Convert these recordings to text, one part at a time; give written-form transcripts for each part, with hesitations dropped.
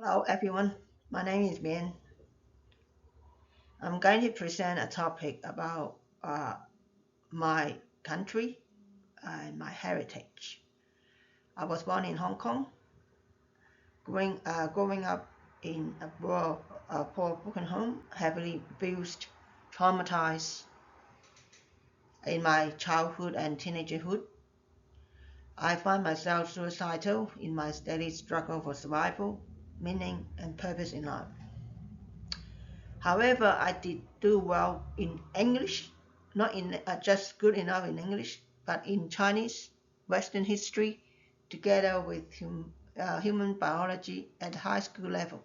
Hello everyone, my name is Bien. I'm going to present a topic about my country and my heritage. I was born in Hong Kong, growing up in a poor broken home, heavily abused, traumatized in my childhood and teenagerhood. I find myself suicidal in my steady struggle for survival, meaning, and purpose in life. However, I did do well in English, not in just good enough in English, but in Chinese, Western history, together with human biology at high school level.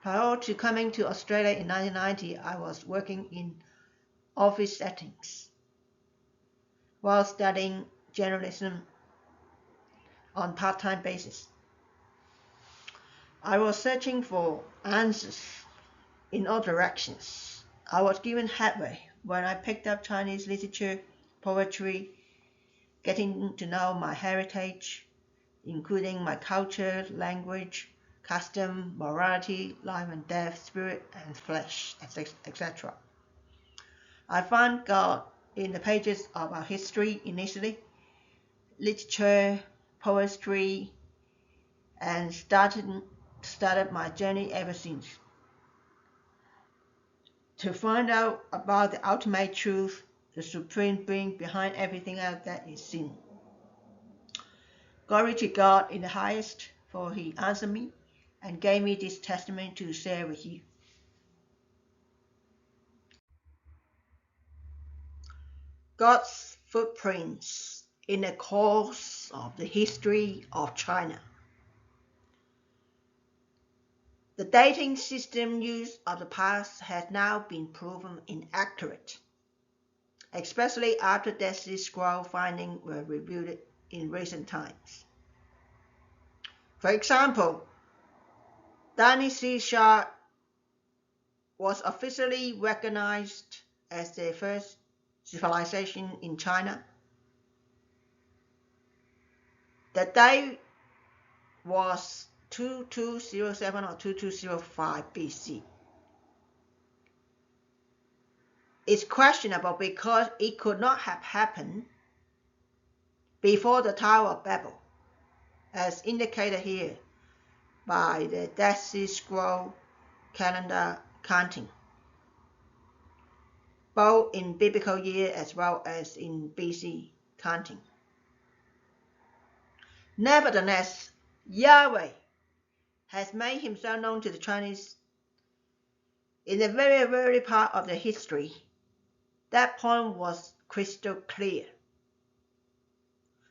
Prior to coming to Australia in 1990, I was working in office settings while studying journalism on part-time basis. I was searching for answers in all directions. I was given headway when I picked up Chinese literature, poetry, getting to know my heritage, including my culture, language, custom, morality, life and death, spirit and flesh, etc. I found God in the pages of our history initially, literature, poetry, and started my journey ever since. To find out about the ultimate truth, the supreme being behind everything else that is seen. Glory to God in the highest, for he answered me and gave me this testimony to share with you. God's footprints in the course of the history of China. The dating system used of the past has now been proven inaccurate, especially after Dead Sea Scroll findings were reviewed in recent times. For example, Dynasty Shah was officially recognized as the first civilization in China. The date was 2207 or 2205 BC. It's questionable because it could not have happened before the Tower of Babel, as indicated here by the Dead Sea Scroll calendar counting, both in biblical year as well as in BC counting. Nevertheless, Yahweh has made himself known to the Chinese in the very early part of the history. That point was crystal clear.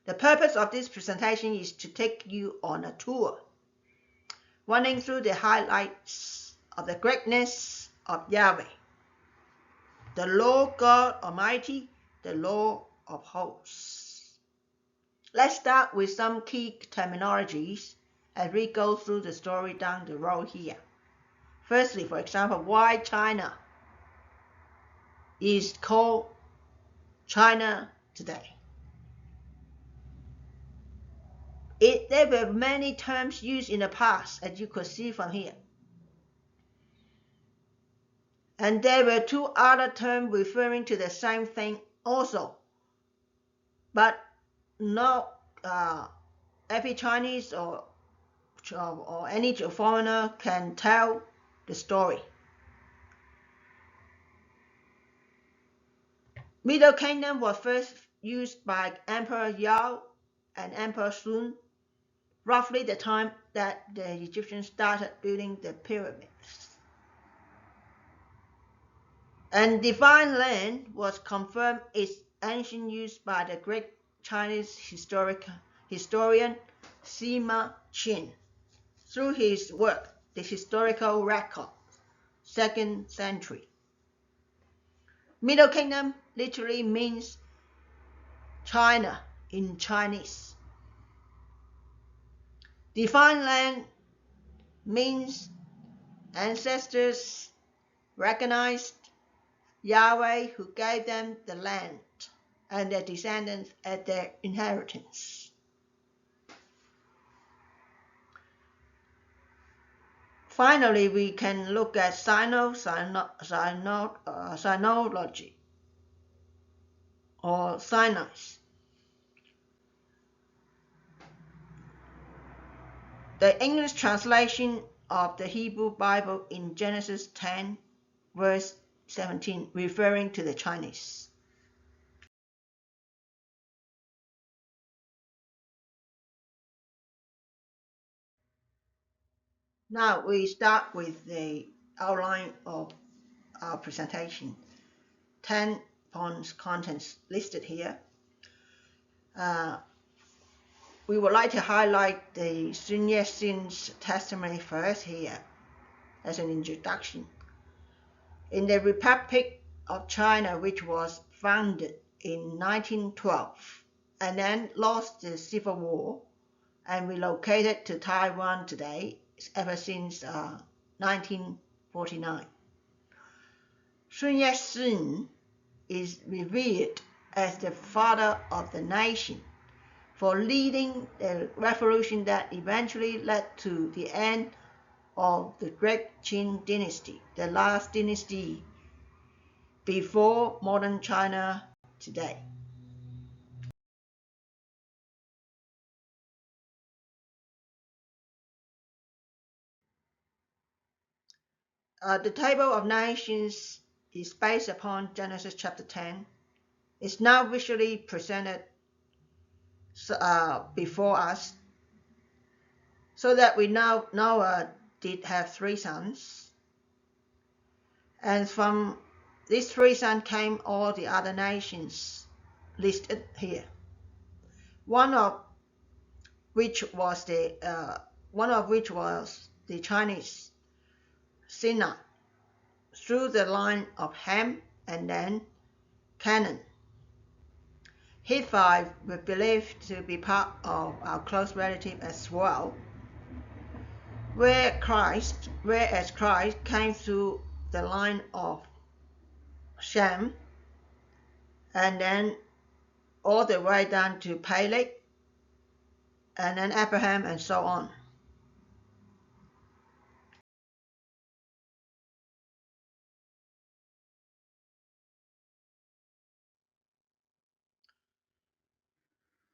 The purpose of this presentation is to take you on a tour, running through the highlights of the greatness of Yahweh, the Lord God Almighty, the Lord of hosts. Let's start with some key terminologies as we go through the story down the road here. Firstly, for example, why China is called China today. There were many terms used in the past, as you could see from here. And there were two other terms referring to the same thing also. But not every Chinese or any foreigner can tell the story. Middle Kingdom was first used by Emperor Yao and Emperor Sun, roughly the time that the Egyptians started building the pyramids. And divine land was confirmed its ancient use by the great Chinese historian Sima Qin through his work, The Historical Record, 2nd century. Middle Kingdom literally means China in Chinese. Divine land means ancestors recognized Yahweh who gave them the land and their descendants as their inheritance. Finally, we can look at sinology or signs. The English translation of the Hebrew Bible in Genesis 10, verse 17, referring to the Chinese. Now we start with the outline of our presentation. 10 points contents listed here. We would like to highlight the Sun Yat-sen's testimony first here as an introduction. In the Republic of China, which was founded in 1912 and then lost the Civil War and relocated to Taiwan today ever since 1949. Sun Yat-sen is revered as the father of the nation for leading the revolution that eventually led to the end of the Great Qing dynasty, the last dynasty before modern China today. The Table of Nations is based upon Genesis chapter 10. It's now visually presented before us, so that we now Noah did have 3 sons, and from these 3 sons came all the other nations listed here. One of which was the Chinese Sinai, through the line of Ham and then Canaan. Hittite were believed to be part of our close relative as well, whereas Christ came through the line of Shem and then all the way down to Peleg and then Abraham and so on.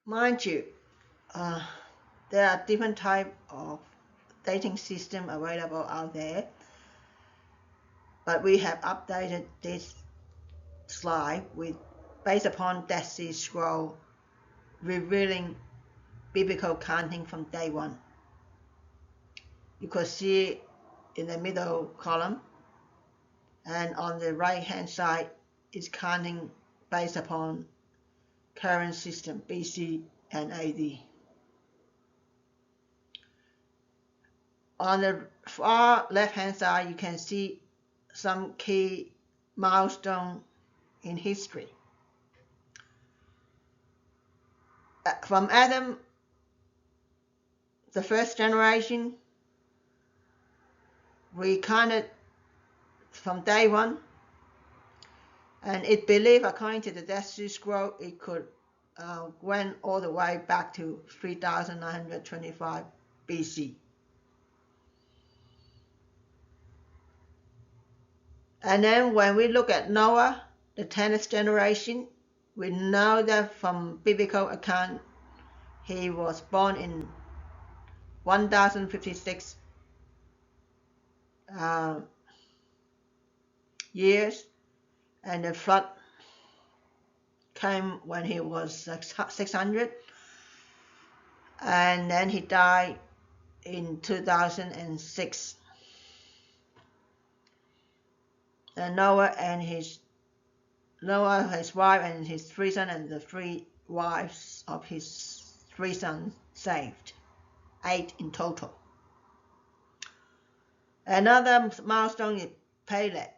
Mind you, there are different types of dating system available out there, but we have updated this slide based upon Dead Sea Scroll revealing biblical counting from day 1. You could see in the middle column, and on the right hand side is counting based upon current system BC and AD. On the far left hand side you can see some key milestone in history. From Adam, the first generation, we counted from day 1, and it believed, according to the Dead Sea Scroll, it could went all the way back to 3925 BC. And then when we look at Noah, the 10th generation, we know that from biblical account he was born in 1056 years, and the flood came when he was 600, and then he died in 2006. And Noah, his wife, and his 3 sons, and the 3 wives of his 3 sons saved, 8 in total. Another milestone is Peleg.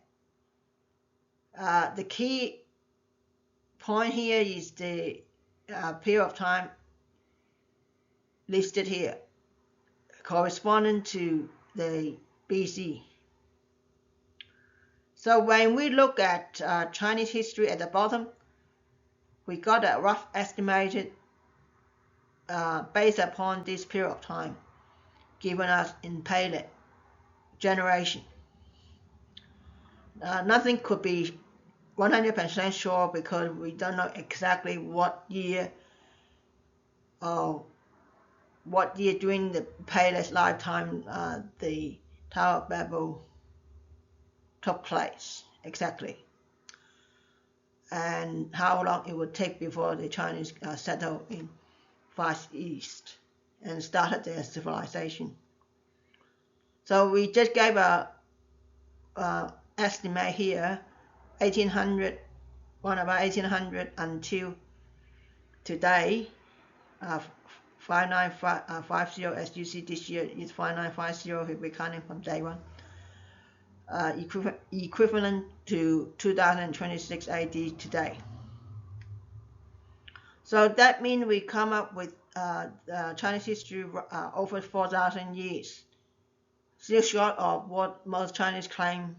The key point here is the period of time listed here, corresponding to the BC. So when we look at Chinese history at the bottom, we got a rough estimated based upon this period of time given us in Peleg, generation. Nothing could be 100% sure because we don't know exactly what year during the Pele's lifetime the Tower of Babel took place exactly, and how long it would take before the Chinese settled in Far East and started their civilization. So we just gave a estimate here, 1800, about 1800 until today, 5950, as you see this year is 5950 if we're counting from day one, equivalent to 2026 AD today. So that means we come up with Chinese history over 4,000 years, still short of what most Chinese claim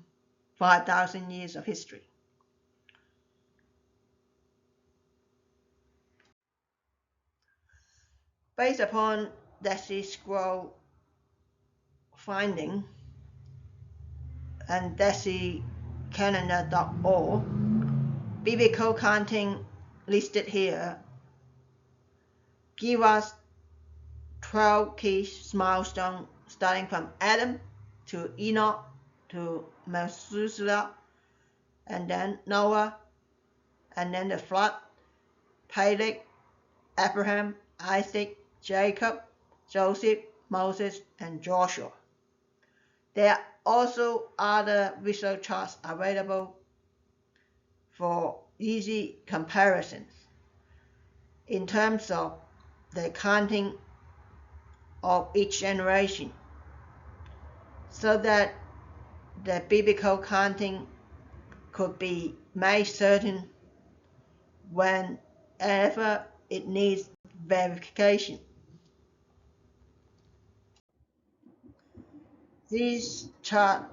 5,000 years of history. Based upon Dead Sea Scroll finding and deadseacalendar.org, biblical counting listed here give us 12 key milestones starting from Adam to Enoch to Methuselah, and then Noah, and then the flood, Peleg, Abraham, Isaac, Jacob, Joseph, Moses, and Joshua. There are also other visual charts available for easy comparisons in terms of the counting of each generation, so that the biblical counting could be made certain whenever it needs verification. This chart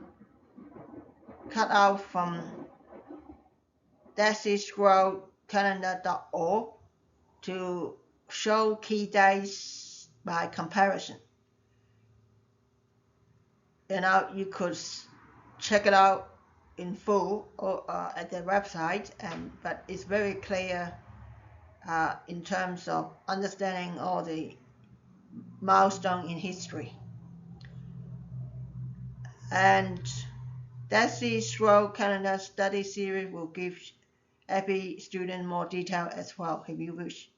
cut out from deadscrollcalendar.org to show key days by comparison. You could check it out in full at the website, but it's very clear in terms of understanding all the milestones in history. And Dead Sea Scroll Calendar Study Series will give every student more detail as well if you wish.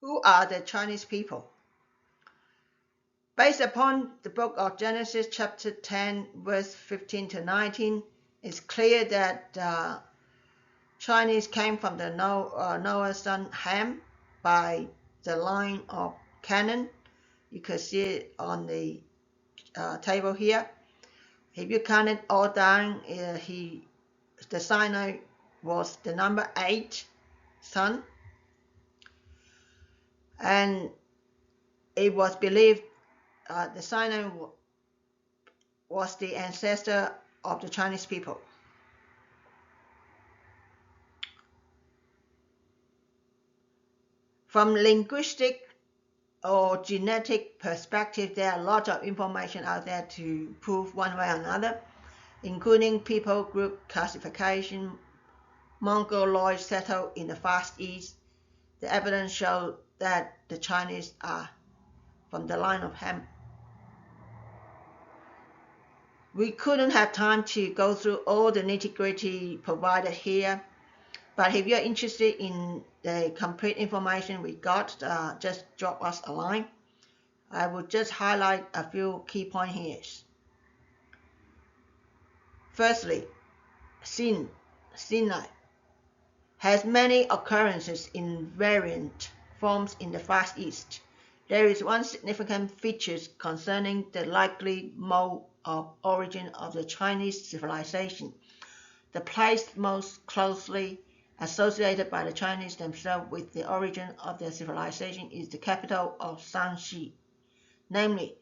Who are the Chinese people? Based upon the book of Genesis chapter 10 verse 15 to 19, it's clear that Chinese came from the Noah's son Ham by the line of Canaan. You can see it on the table here. If you count it all down, the Sinai was the number 8 son, and it was believed the Sinai was the ancestor of the Chinese people. From linguistic or genetic perspective, there are a lot of information out there to prove one way or another, including people group classification, Mongoloid settled in the Far East. The evidence shows that the Chinese are from the line of Ham. We couldn't have time to go through all the nitty-gritty provided here, but if you're interested in the complete information we got, just drop us a line. I will just highlight a few key points here. Firstly, Sinai has many occurrences in variant forms in the Far East. There is one significant feature concerning the likely mode of origin of the Chinese civilization. The place most closely associated by the Chinese themselves with the origin of their civilization is the capital of Shanxi, namely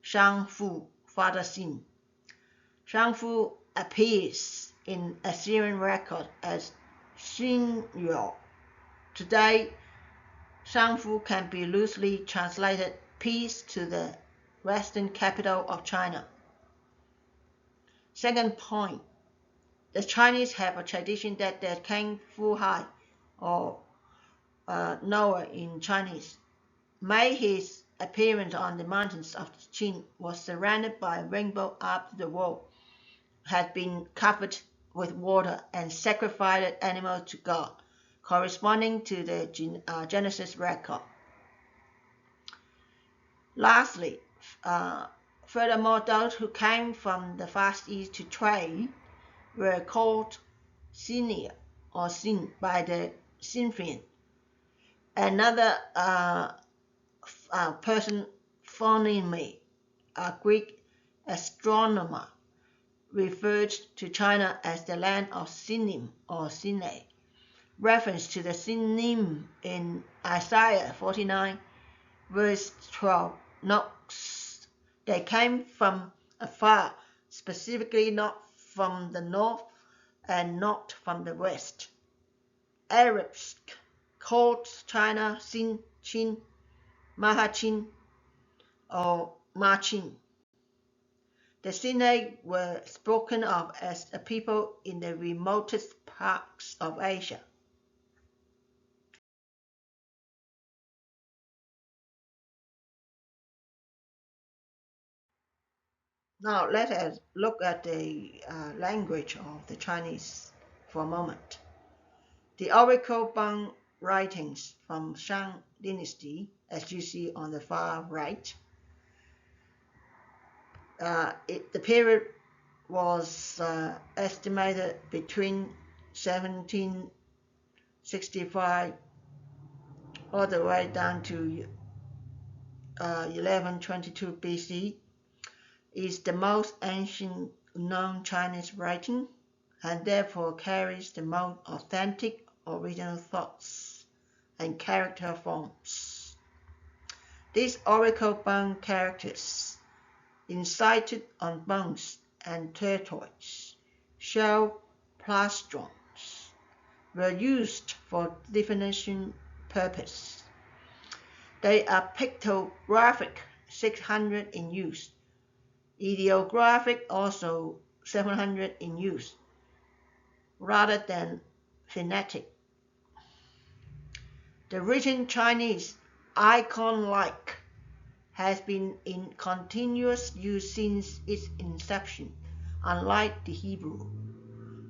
Shangfu, Father Xin. Shangfu appears in Assyrian record as Xinyuo, Today, Shangfu can be loosely translated peace to the western capital of China. Second point, the Chinese have a tradition that the King Fu Hai, or Noah in Chinese, made his appearance on the mountains of Qin, was surrounded by a rainbow after the world had been covered with water, and sacrificed animals to God, corresponding to the Genesis record. Lastly, furthermore, those who came from the Far East to trade were called Sinia or Sin by the Scythian. Another person, Ptolemy, a Greek astronomer, referred to China as the land of Sinim or Sinai. Reference to the Sinim in Isaiah 49, verse 12, notes they came from afar, specifically not from the north and not from the west. Arabs called China Sin Chin, Mahachin, or Machin. The Sinai were spoken of as a people in the remotest parts of Asia. Now let us look at the language of the Chinese for a moment. The oracle bound writings from Shang Dynasty, as you see on the far right, the period was estimated between 1765 all the way down to 1122 BC, is the most ancient known Chinese writing, and therefore carries the most authentic original thoughts and character forms. These oracle-bound characters, incited on bones and tortoise shell plastrons, were used for divination purpose. They are pictographic, 600 in use, ideographic, also 700 in use, rather than phonetic. The written Chinese, icon-like, has been in continuous use since its inception, unlike the Hebrew.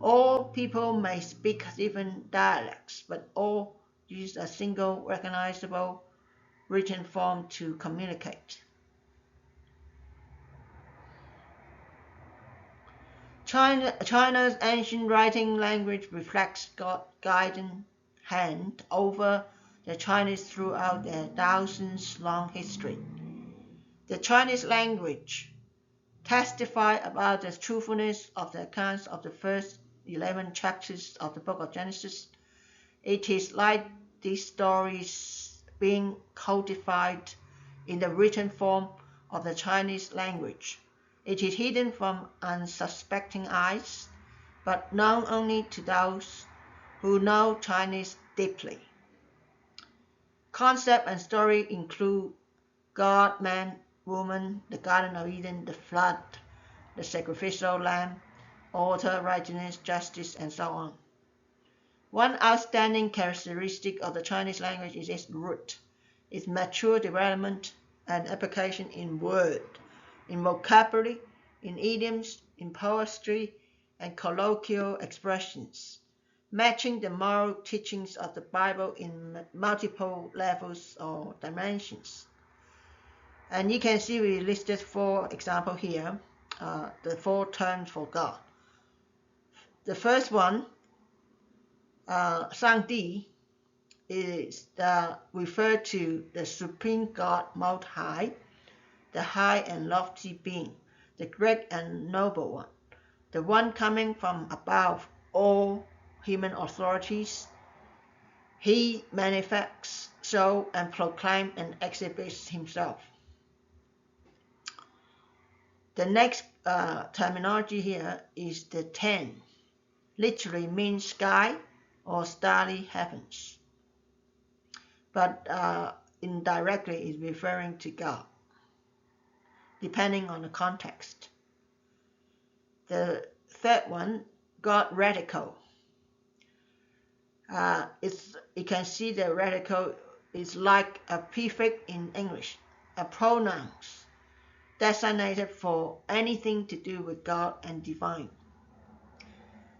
All people may speak different dialects, but all use a single recognizable written form to communicate. China's ancient writing language reflects God's guiding hand over the Chinese throughout their thousands-long history. The Chinese language testifies about the truthfulness of the accounts of the first 11 chapters of the book of Genesis. It is like these stories being codified in the written form of the Chinese language. It is hidden from unsuspecting eyes, but known only to those who know Chinese deeply. Concept and story include God, man, woman, the Garden of Eden, the flood, the sacrificial lamb, order, righteousness, justice, and so on. One outstanding characteristic of the Chinese language is its root, its mature development and application in word, in vocabulary, in idioms, in poetry, and colloquial expressions, matching the moral teachings of the Bible in multiple levels or dimensions. And you can see we listed 4 examples here, the 4 terms for God. The first one, Shangdi, is referred to the Supreme God Most High, the high and lofty being, the great and noble one, the one coming from above all human authorities. He manifests, shows, and proclaims and exhibits himself. The next terminology here is the Ten, literally means sky or starry heavens. but indirectly is referring to God, depending on the context. The third one, God radical. You can see the radical is like a prefix in English, a pronoun designated for anything to do with God and divine.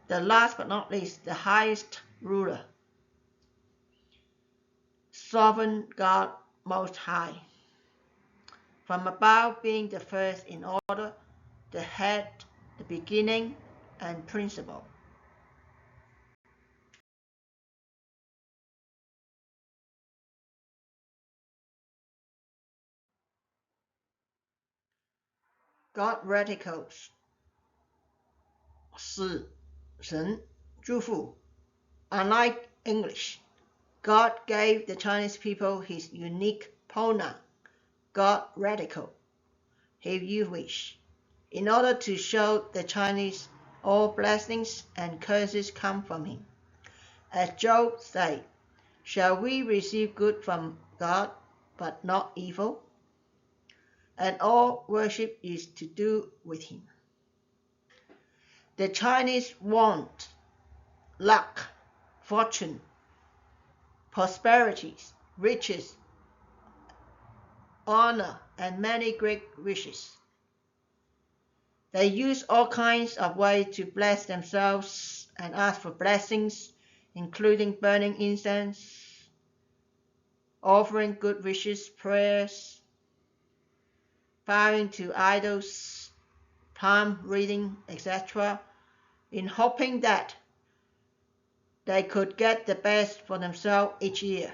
The last but not least, the highest ruler, sovereign God most high. From above being the first in order, the head, the beginning, and principle. God radicals 是神祝福. Unlike English, God gave the Chinese people his unique pronoun, God radical, YHWH, in order to show the Chinese all blessings and curses come from him. As Job said, shall we receive good from God, but not evil? And all worship is to do with him. The Chinese want luck, fortune, prosperity, riches, honor, and many great wishes. They use all kinds of ways to bless themselves and ask for blessings, including burning incense, offering good wishes, prayers, bowing to idols, palm reading, etc., in hoping that they could get the best for themselves each year.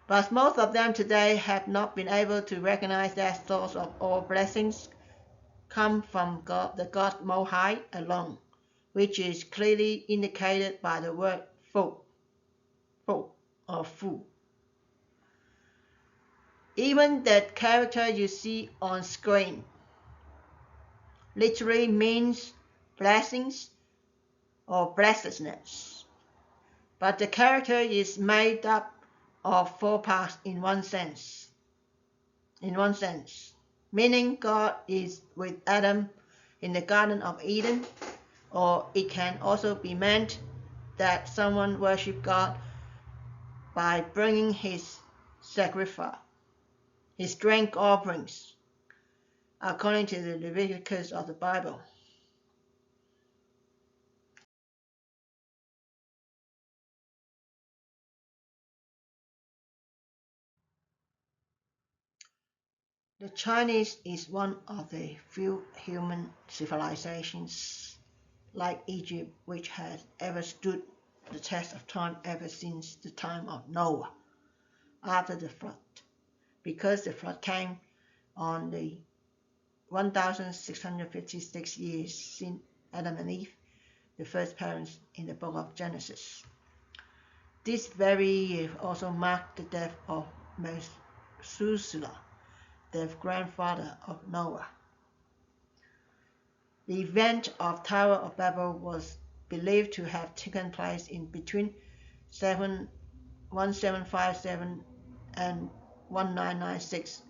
But most of them today have not been able to recognize that source of all blessings come from God, the God Most High alone, which is clearly indicated by the word full or fu. Even the character you see on screen literally means blessings or blessedness, but the character is made up of four parts in one sense, meaning God is with Adam in the Garden of Eden, or it can also be meant that someone worships God by bringing his sacrifice, his drink offerings, according to the Leviticus of the Bible. The Chinese is one of the few human civilizations, like Egypt, which has ever stood the test of time ever since the time of Noah, after the flood, because the flood came on the 1656 years since Adam and Eve, the first parents in the book of Genesis. This very year also marked the death of Methuselah, the grandfather of Noah. The event of Tower of Babel was believed to have taken place in between 1757 and 1996,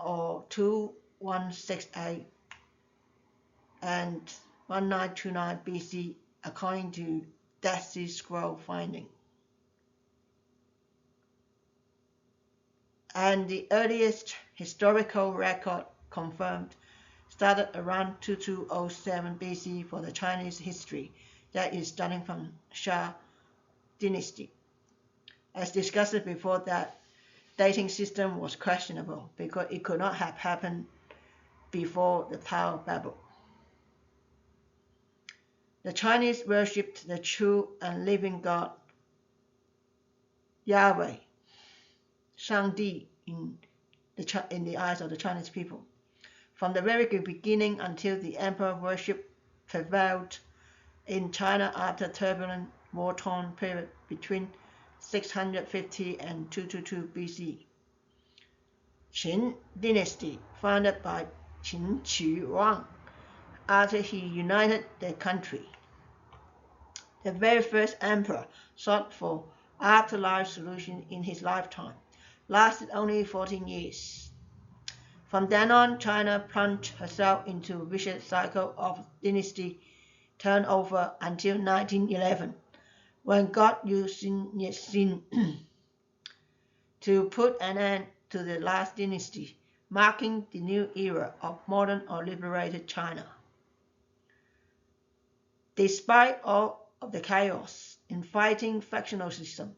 or 2168 and 1929 BC, according to Dead Sea Scroll finding. And the earliest historical record confirmed started around 2207 BC for the Chinese history, that is starting from Shah dynasty. As discussed before, that dating system was questionable because it could not have happened before the Tower of Babel. The Chinese worshipped the true and living God, Yahweh, 上帝 in the eyes of the Chinese people. From the very beginning until the emperor worship prevailed in China after turbulent war-torn period between 650 and 222 BC. Qin dynasty, founded by Qin Shi Huang after he united the country. the very first emperor, sought for afterlife solution in his lifetime, lasted only 14 years. From then on, China plunged herself into a vicious cycle of dynasty turnover until 1911, when God used Sun Yat-sen to put an end to the last dynasty, marking the new era of modern or liberated China. Despite all of the chaos in fighting factionalism,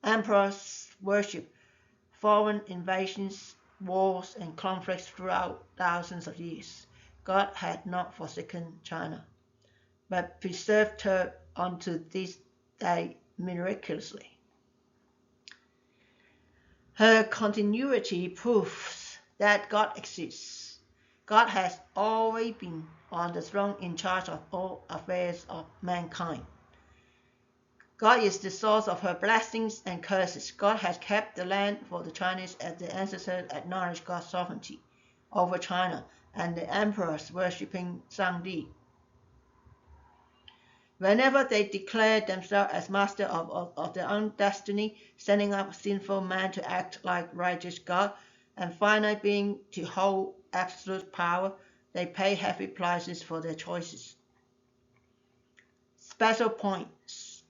emperors worship, foreign invasions, wars, and conflicts throughout thousands of years, God had not forsaken China, but preserved her unto this day miraculously. Her continuity proves that God exists. God has always been on the throne in charge of all affairs of mankind. God is the source of her blessings and curses. God has kept the land for the Chinese as the ancestors acknowledged God's sovereignty over China and the emperors worshipping Shangdi. Whenever they declared themselves as master of their own destiny, sending up sinful men to act like righteous God, and finally being to hold absolute power, they pay heavy prices for their choices. Special points.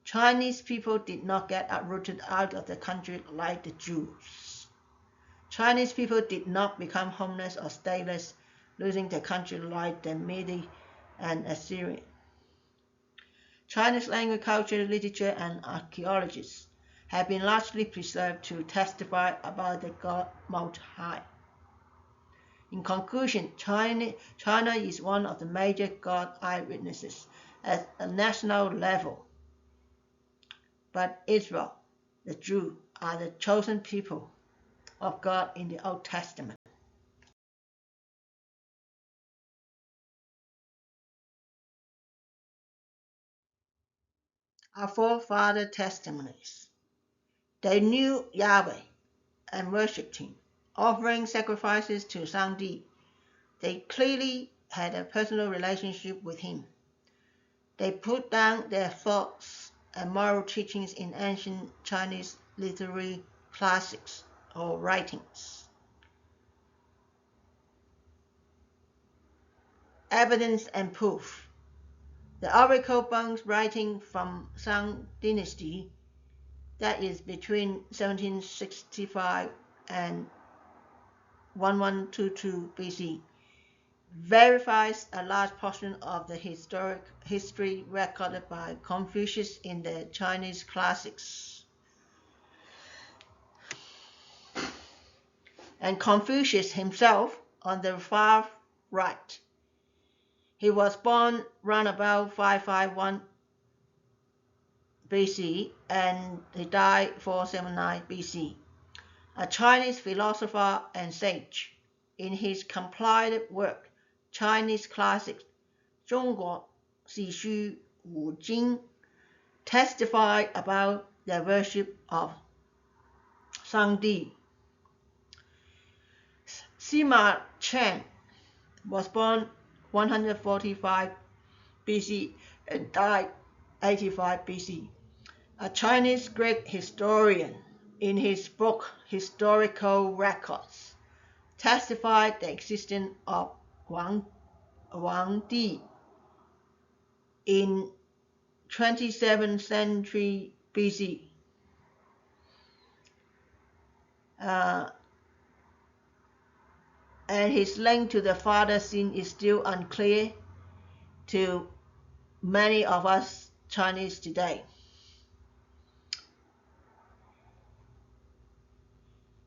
Chinese people did not get uprooted out of the country like the Jews. Chinese people did not become homeless or stateless, losing their country like the Mede and Assyrian. Chinese language, culture, literature, and archaeology have been largely preserved to testify about the God Most High. In conclusion, China is one of the major God eyewitnesses at a national level. But Israel, the Jews, are the chosen people of God in the Old Testament. Our forefather testimonies. They knew Yahweh and worshipped him, offering sacrifices to Shangdi. They clearly had a personal relationship with him. They put down their thoughts and moral teachings in ancient Chinese literary classics or writings. Evidence and proof. The oracle bones writing from Shang Dynasty, that is between 1765 and 1122 BC, verifies a large portion of the history recorded by Confucius in the Chinese classics. And Confucius himself on the far right. He was born round about 551 BC and he died 479 BC. A Chinese philosopher and sage. In his compiled work, Chinese Classics, 中国史书五经, testified about the worship of Shangdi. Sima Chen was born 145 BC and died 85 BC. A Chinese Greek historian, in his book Historical Records, testified the existence of Huangdi in 27th century BC. And his link to the Father Sin is still unclear to many of us Chinese today.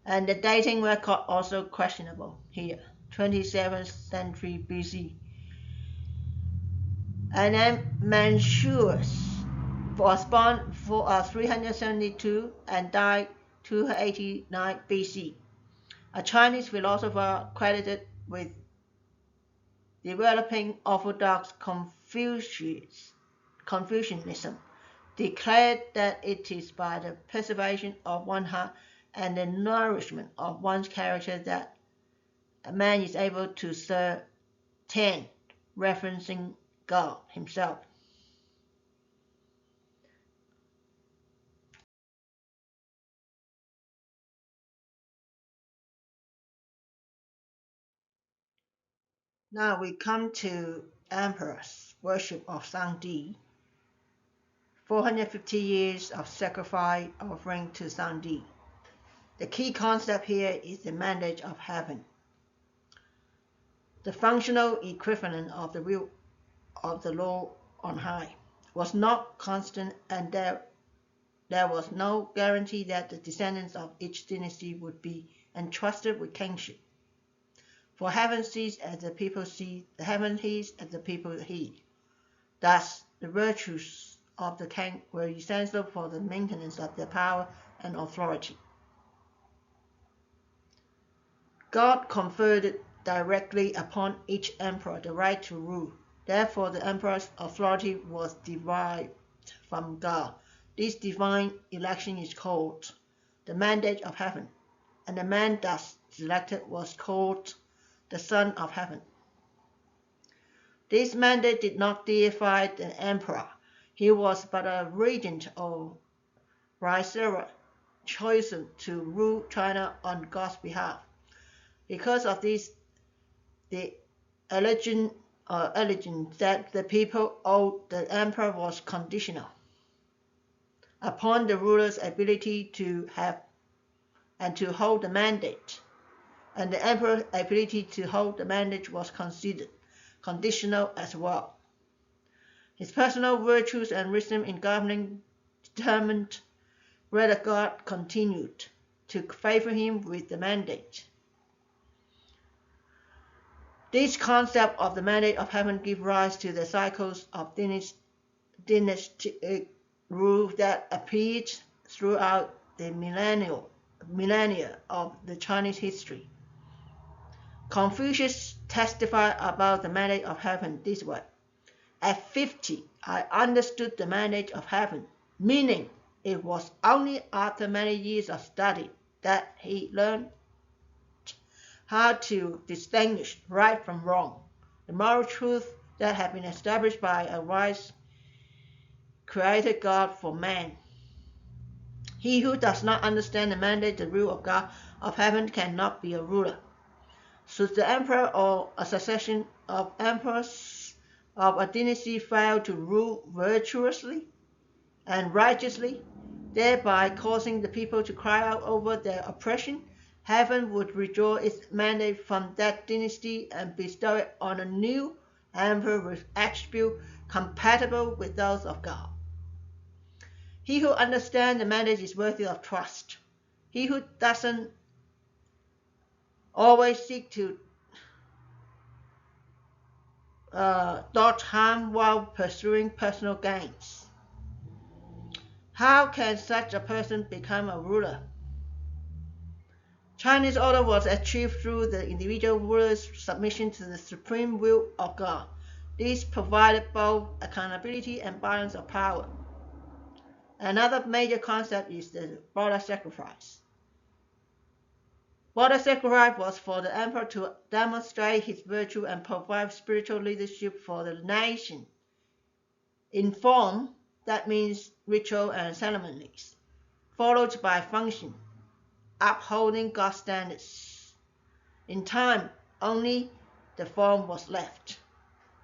And the dating record also questionable here, 27th century BC. And then Manchuus was born 372 and died 289 BC. A Chinese philosopher credited with developing Orthodox Confucianism, declared that it is by the preservation of one heart and the nourishment of one's character that a man is able to serve 10, referencing God himself. Now we come to emperors' worship of Sangdi. 450 years of sacrifice offering to Sangdi. The key concept here is the mandate of heaven, the functional equivalent of the will of the Lord on high, was not constant, and there was no guarantee that the descendants of each dynasty would be entrusted with kingship. For heaven sees as the people see, the heaven heeds as the people heed. Thus, the virtues of the king were essential for the maintenance of their power and authority. God conferred directly upon each emperor the right to rule. Therefore, the emperor's authority was derived from God. This divine election is called the mandate of heaven, and the man thus selected was called the Son of Heaven. This mandate did not deify the emperor. He was but a regent or viceroy chosen to rule China on God's behalf. Because of this, the allegiance that the people owed the emperor was conditional upon the ruler's ability to have and to hold the mandate, and the emperor's ability to hold the mandate was considered conditional as well. His personal virtues and wisdom in governing determined whether God continued to favor him with the mandate. This concept of the mandate of heaven gives rise to the cycles of dynastic rule that appeared throughout the millennia of the Chinese history. Confucius testified about the mandate of heaven this way: "At 50, I understood the mandate of heaven, meaning it was only after many years of study that he learned how to distinguish right from wrong, the moral truth that had been established by a wise creator God for man. He who does not understand the mandate, the rule of God of heaven, cannot be a ruler. Should the emperor or a succession of emperors of a dynasty fail to rule virtuously and righteously, thereby causing the people to cry out over their oppression, heaven would withdraw its mandate from that dynasty and bestow it on a new emperor with attributes compatible with those of God. He who understands the mandate is worthy of trust. He who doesn't always seek to dodge harm while pursuing personal gains. How can such a person become a ruler? Chinese order was achieved through the individual ruler's submission to the supreme will of God. This provided both accountability and balance of power. Another major concept is the border sacrifice. Border sacrifice was for the emperor to demonstrate his virtue and provide spiritual leadership for the nation. In form, that means ritual and ceremonies, followed by function, upholding God's standards. In time, only the form was left,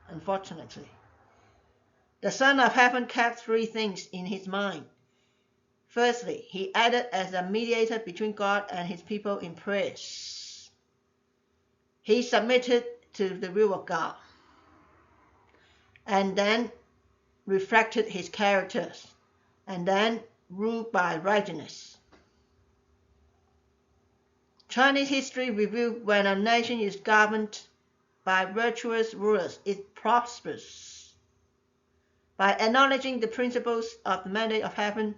unfortunately. The Son of Heaven kept three things in his mind. Firstly, he acted as a mediator between God and his people in prayers. He submitted to the will of God, and then reflected his characters, and then ruled by righteousness. Chinese history reveals when a nation is governed by virtuous rulers, it prospers. By acknowledging the principles of the mandate of heaven,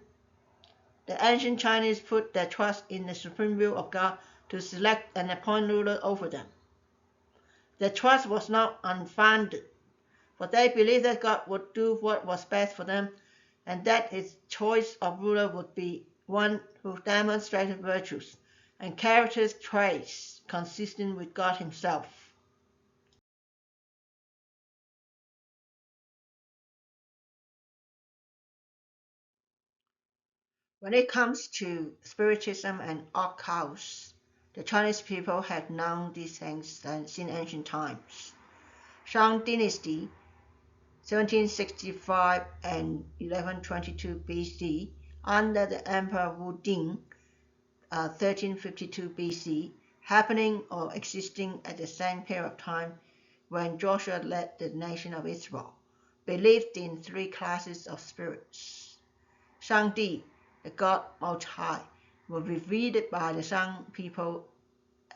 the ancient Chinese put their trust in the supreme will of God to select and appoint rulers over them. Their trust was not unfounded, for they believed that God would do what was best for them, and that his choice of ruler would be one who demonstrated virtues and character traits consistent with God himself. When it comes to spiritism and occults, the Chinese people had known these things since ancient times. Shang Dynasty 1765 and 1122 BC under the Emperor Wu Ding 1352 BC, happening or existing at the same period of time when Joshua led the nation of Israel, believed in three classes of spirits. Shangdi, the God Most High, was revered by the Shang people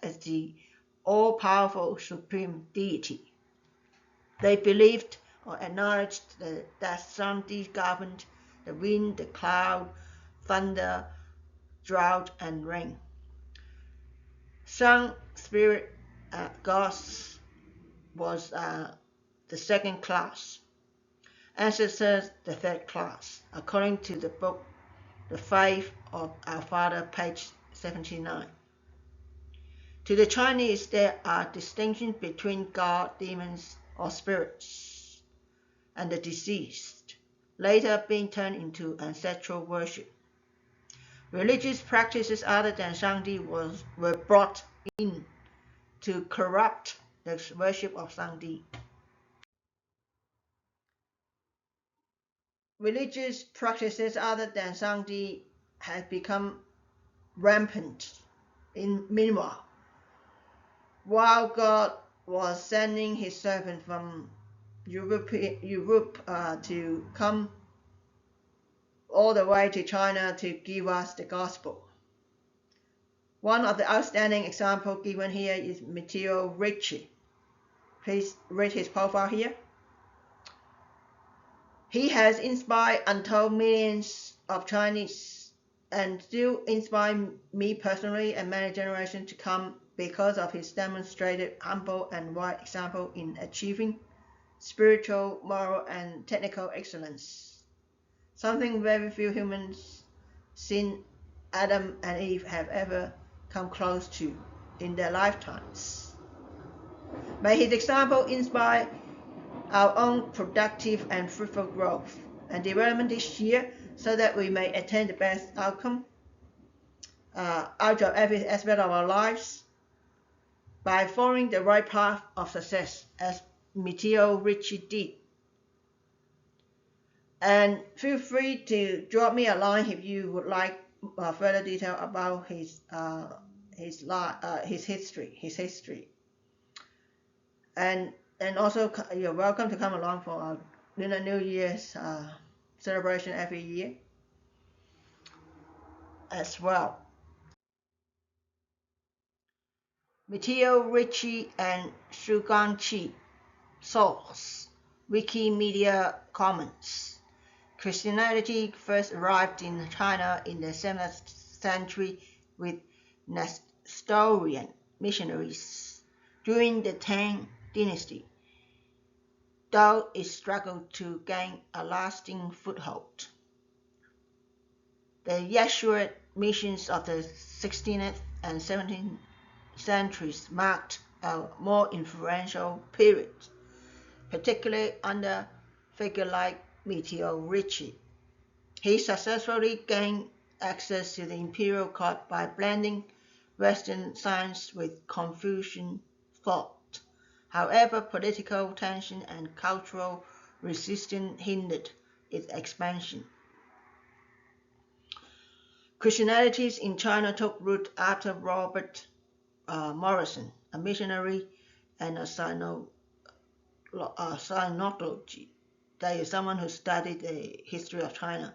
as the all-powerful supreme deity. They believed or acknowledged that Shangdi governed the wind, the cloud, thunder, drought, and rain. Shang spirit gods was the second class, ancestors the third class, according to the book The Faith of Our Father, page 79. To the Chinese, there are distinctions between God, demons, or spirits, and the deceased, later being turned into ancestral worship. Religious practices other than Shangdi were brought in to corrupt the worship of Shangdi. Religious practices other than Shangdi had become rampant meanwhile, while God was sending his servant from Europe to come all the way to China to give us the gospel. One of the outstanding examples given here is YHWH. Please read his profile here. He has inspired untold millions of Chinese and still inspires me personally and many generations to come because of his demonstrated humble and wide example in achieving spiritual, moral, and technical excellence, something very few humans since Adam and Eve have ever come close to in their lifetimes. May his example inspire our own productive and fruitful growth and development this year so that we may attain the best outcome out of every aspect of our lives by following the right path of success as YHWH did. And feel free to drop me a line if you would like further detail about his history. And also you're welcome to come along for our Lunar New Year's celebration every year as well. YHWH and Shuganchi. Source: Wikimedia Commons. Christianity first arrived in China in the 7th century with Nestorian missionaries during the Tang Dynasty, though it struggled to gain a lasting foothold. The Jesuit missions of the 16th and 17th centuries marked a more influential period, particularly under figure like YHWH. He successfully gained access to the imperial court by blending Western science with Confucian thought. However, political tension and cultural resistance hindered its expansion. Christianity in China took root after Robert Morrison, a missionary and a sinology, that is someone who studied the history of China,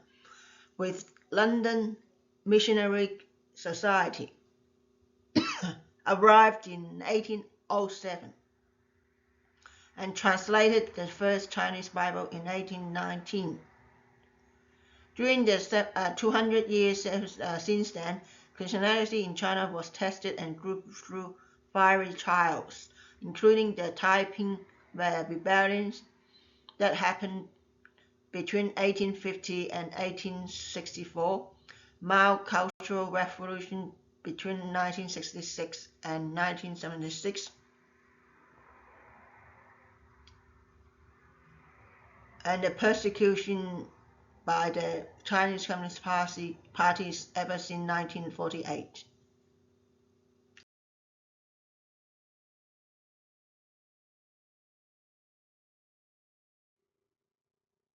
with London Missionary Society, arrived in 1807 and translated the first Chinese Bible in 1819. During the 200 years since then, Christianity in China was tested and grew through fiery trials, including the Taiping rebellions that happened between 1850 and 1864, Mao Cultural Revolution between 1966 and 1976, and the persecution by the Chinese Communist parties ever since 1948.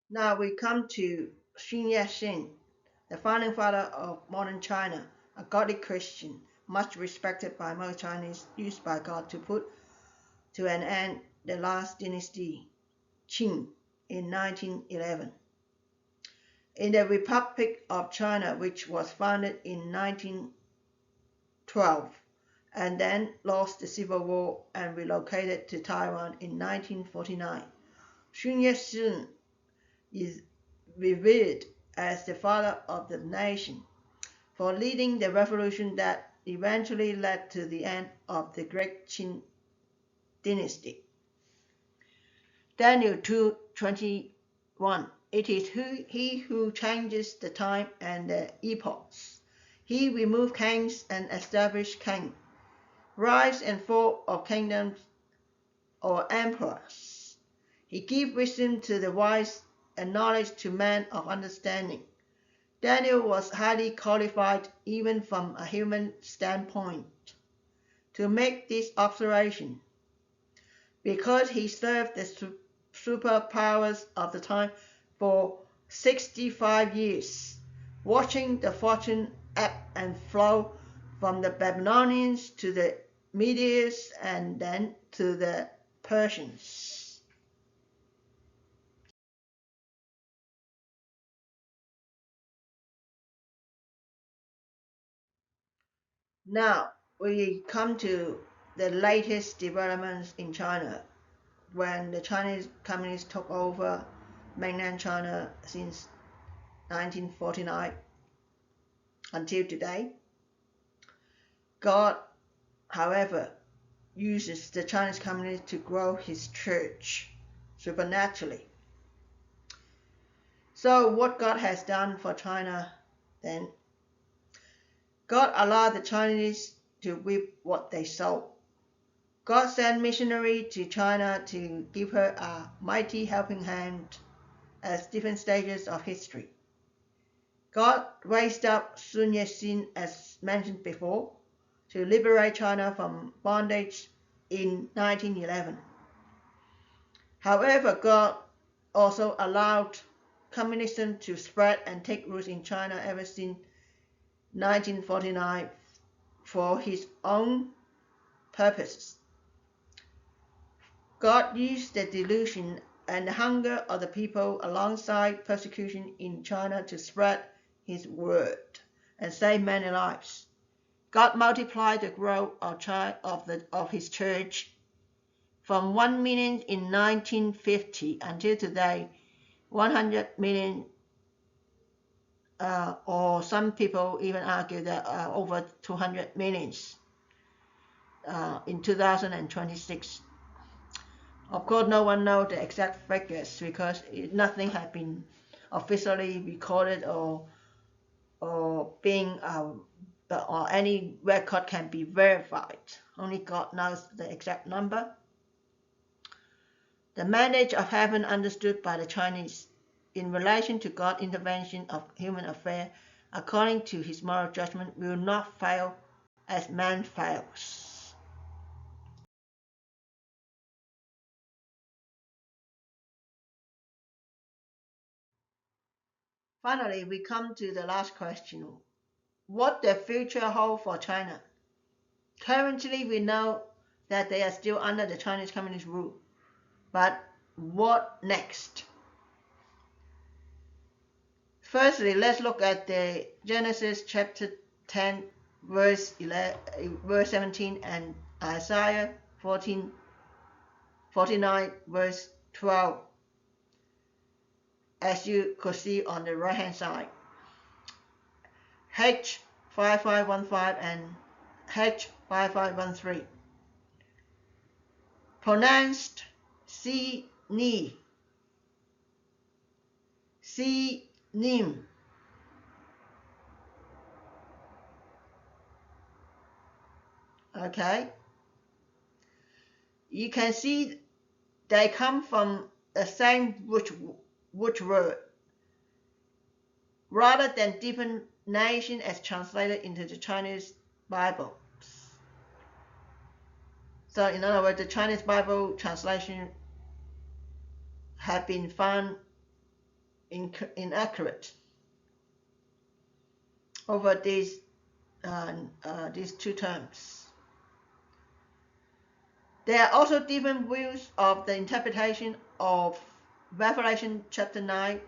Now we come to Sun Yat-sen, the founding father of modern China, a godly Christian, much respected by most Chinese, used by God to put to an end the last dynasty, Qing, in 1911. In the Republic of China, which was founded in 1912 and then lost the Civil War and relocated to Taiwan in 1949, Sun Yat-sen is revered as the father of the nation for leading the revolution that eventually led to the end of the Great Qing dynasty. Daniel 2:21. It is he who changes the time and the epochs. He removed kings and established kings. Rise and fall of kingdoms or emperors. He gives wisdom to the wise and knowledge to men of understanding. Daniel was highly qualified, even from a human standpoint, to make this observation, because he served the superpowers of the time for 65 years, watching the fortune ebb and flow from the Babylonians to the Medes and then to the Persians. Now we come to the latest developments in China when the Chinese Communists took over mainland China since 1949 until today. God, however, uses the Chinese Communists to grow his church supernaturally. So what God has done for China then? God allowed the Chinese to reap what they sow. God sent missionaries to China to give her a mighty helping hand at different stages of history. God raised up Sun Yat-sen, as mentioned before, to liberate China from bondage in 1911. However, God also allowed communism to spread and take root in China ever since 1949 for his own purposes. God used the delusion and the hunger of the people alongside persecution in China to spread his word and save many lives. God multiplied the growth of his church from 1 million in 1950 until today, 100 million, or some people even argue that over 200 millions in 2026. Of course, no one knows the exact figures because nothing has been officially recorded or being or any record can be verified. Only God knows the exact number. The mandate of heaven understood by the Chinese in relation to God's intervention of human affairs according to his moral judgment will not fail as man fails. Finally, we come to the last question. What the future holds for China? Currently, we know that they are still under the Chinese Communist rule. But what next? Firstly, let's look at the Genesis chapter 10, verse 17, and Isaiah 49, verse 12, as you could see on the right hand side. H5515 and H5513. Pronounced Si Nim. Okay. You can see they come from the same root word, rather than different nation as translated into the Chinese Bible. So in other words, the Chinese Bible translation have been found inaccurate over these two terms. There are also different views of the interpretation of Revelation chapter 9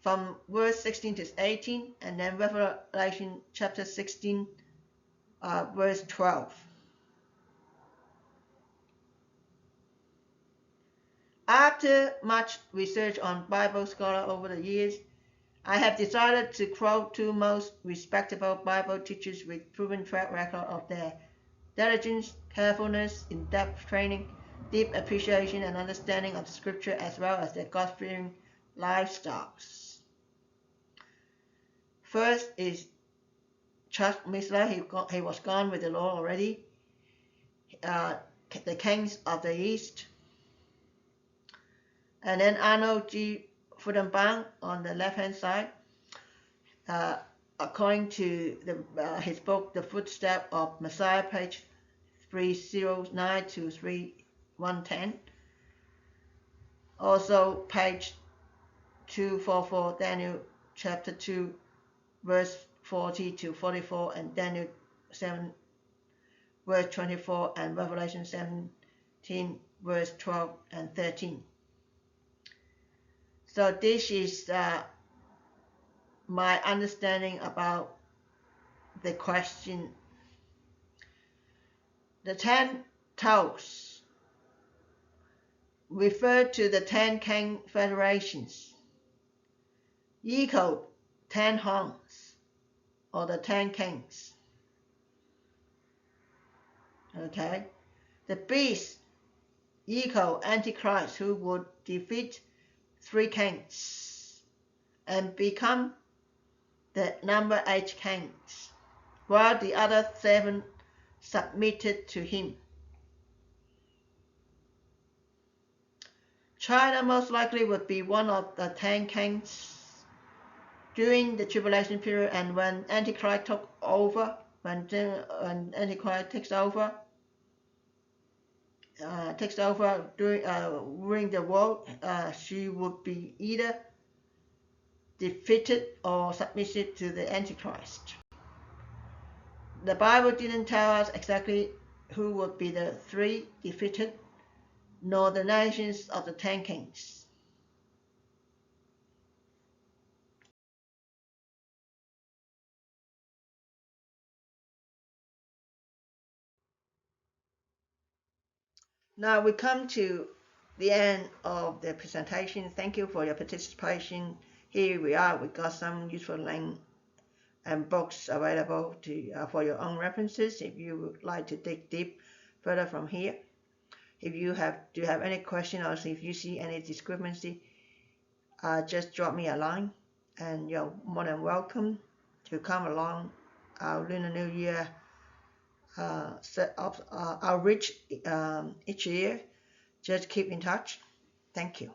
from verse 16 to 18, and then Revelation chapter 16 verse 12. After much research on Bible scholars over the years, I have decided to quote two most respectable Bible teachers with proven track record of their diligence, carefulness, in-depth training, deep appreciation and understanding of Scripture, as well as their God-fearing lifestyles. First is Chuck Missler. He was gone with the Lord already. The Kings of the East. And then Arnold G. Frudenbaum on the left-hand side. According to his book, The Footsteps of Messiah, page 309 to 3110. Also, page 244, Daniel chapter 2, verse 40 to 44, and Daniel 7, verse 24, and Revelation 17, verse 12 and 13. So this is my understanding about the question. The 10 toes refer to the 10 king federations, equal 10 horns, or the 10 kings. Okay, the beast equal Antichrist, who would defeat 3 kings and become the number 8 kings, while the other 7 submitted to him. China most likely would be one of the 10 kings during the tribulation period, and when Antichrist took over, when Antichrist takes over during the world, she would be either defeated or submitted to the Antichrist. The Bible didn't tell us exactly who would be the 3 defeated, nor the nations of the 10 kings. Now we come to the end of the presentation. Thank you for your participation. Here we are. We got some useful links and books available for your own references if you would like to dig deep further from here. If you do have any question, or if you see any discrepancy, just drop me a line, and you're more than welcome to come along our Lunar New Year outreach each year. Just keep in touch. Thank you.